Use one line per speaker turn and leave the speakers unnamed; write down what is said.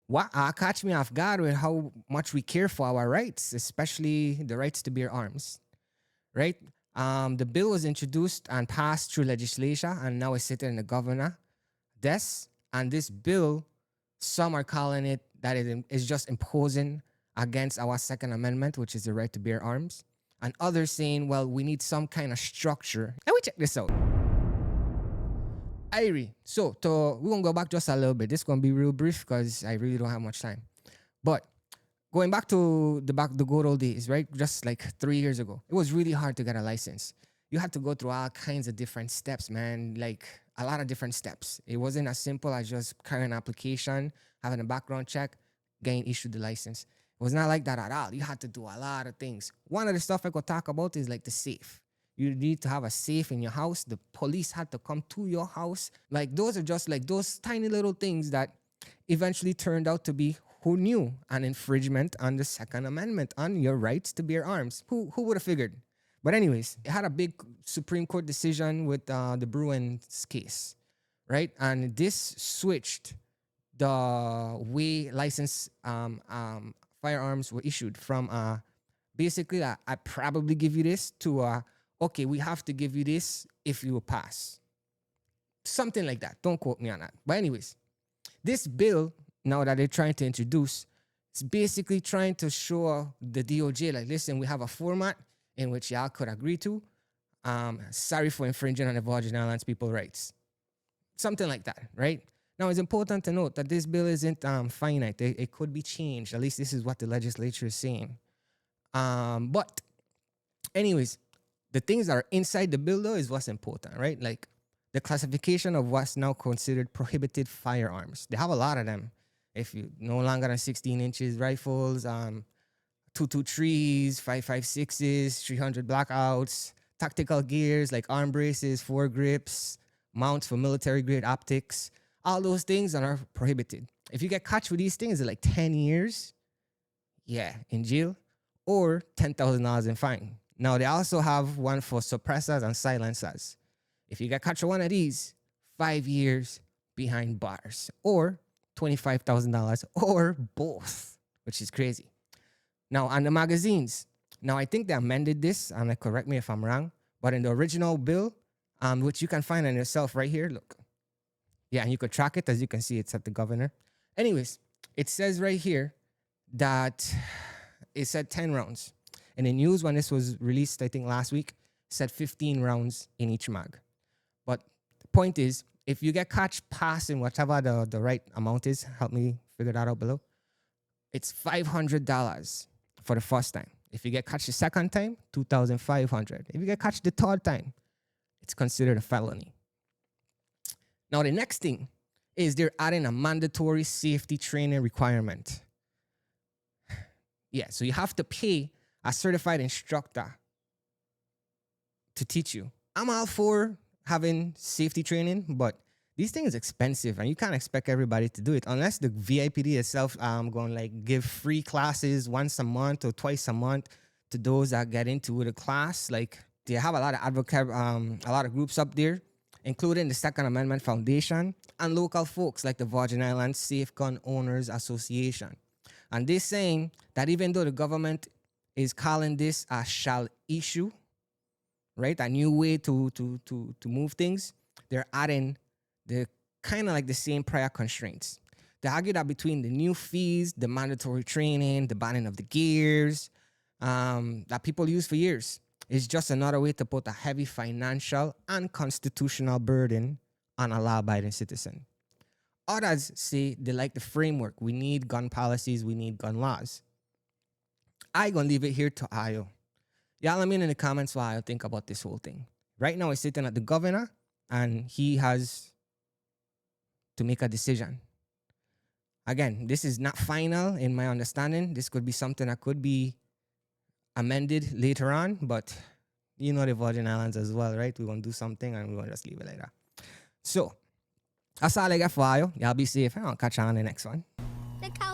What catch me off guard with how much we care for our rights, especially the rights to bear arms, right? The bill was introduced and passed through legislation, and now it's sitting in the governor desk. And this bill, some are calling it that it is just imposing against our Second Amendment, which is the right to bear arms. And others saying, well, we need some kind of structure. Let me check this out. Irie. So we're gonna go back just a little bit. This is gonna be real brief because I really don't have much time. But going back to the good old days, right? Just like 3 years ago, it was really hard to get a license. You had to go through all kinds of different steps, man. Like a lot of different steps. It wasn't as simple as just carrying an application, having a background check, getting issued the license. It was not like that at all. You had to do a lot of things. One of the stuff I could talk about is like the safe. You need to have a safe in your house. The police had to come to your house. Like those are just like those tiny little things that eventually turned out to be, who knew, an infringement on the Second Amendment, on your rights to bear arms. Who would have figured? But anyways, it had a big Supreme Court decision with the Bruins case, right? And this switched the way license firearms were issued from basically I probably give you this to okay, we have to give you this if you pass. Something like that. Don't quote me on that. But anyways, this bill now that they're trying to introduce, it's basically trying to show the DOJ, like, listen, we have a format in which y'all could agree to. Sorry for infringing on the Virgin Islands people's rights. Something like that, right? Now, it's important to note that this bill isn't finite. It could be changed. At least this is what the legislature is saying. But anyways, the things that are inside the bill, though, is what's important, right? Like the classification of what's now considered prohibited firearms. They have a lot of them. If you no longer than 16 inches rifles, 223s, 5.56s, 300 blackouts, tactical gears like arm braces, foregrips, mounts for military grade optics. All those things are prohibited. If you get caught with these things, it's like 10 years, yeah, in jail, or $10,000 in fine. Now, they also have one for suppressors and silencers. If you get caught with one of these, 5 years behind bars, or $25,000, or both, which is crazy. Now, on the magazines, now I think they amended this, and correct me if I'm wrong, but in the original bill, which you can find on yourself right here, look. Yeah, and you could track it. As you can see, it's at the governor. Anyways, it says right here that it said 10 rounds. In the news, when this was released, I think last week, it said 15 rounds in each mag. But the point is, if you get caught passing whatever the right amount is, help me figure that out below, it's $500 for the first time. If you get caught the second time, $2,500. If you get caught the third time, it's considered a felony. Now, the next thing is they're adding a mandatory safety training requirement. Yeah, so you have to pay a certified instructor to teach you. I'm all for having safety training, but these things are expensive and you can't expect everybody to do it unless the VIPD itself going like give free classes once a month or twice a month to those that get into the class. Like they have a lot of advocate, a lot of groups up there, including the Second Amendment Foundation and local folks like the Virgin Islands Safe Gun Owners Association. And they're saying that even though the government is calling this a shall issue, right, a new way to move things, they're adding the kind of like the same prior constraints. They argue that between the new fees, the mandatory training, the banning of the gears that people use for years, is just another way to put a heavy financial and constitutional burden on a law-abiding citizen. Others say they like the framework. We need gun policies. We need gun laws. I gonna leave it here to Ayo. Y'all let me know in the comments what I think about this whole thing. Right now, he's sitting at the governor, and he has to make a decision. Again, this is not final in my understanding. This could be something that could be amended later on, but you know the Virgin Islands as well, right? We're gonna do something and we're gonna just leave it like that. So that's all I got for you. Y'all be safe. I'll catch you on the next one.
Look how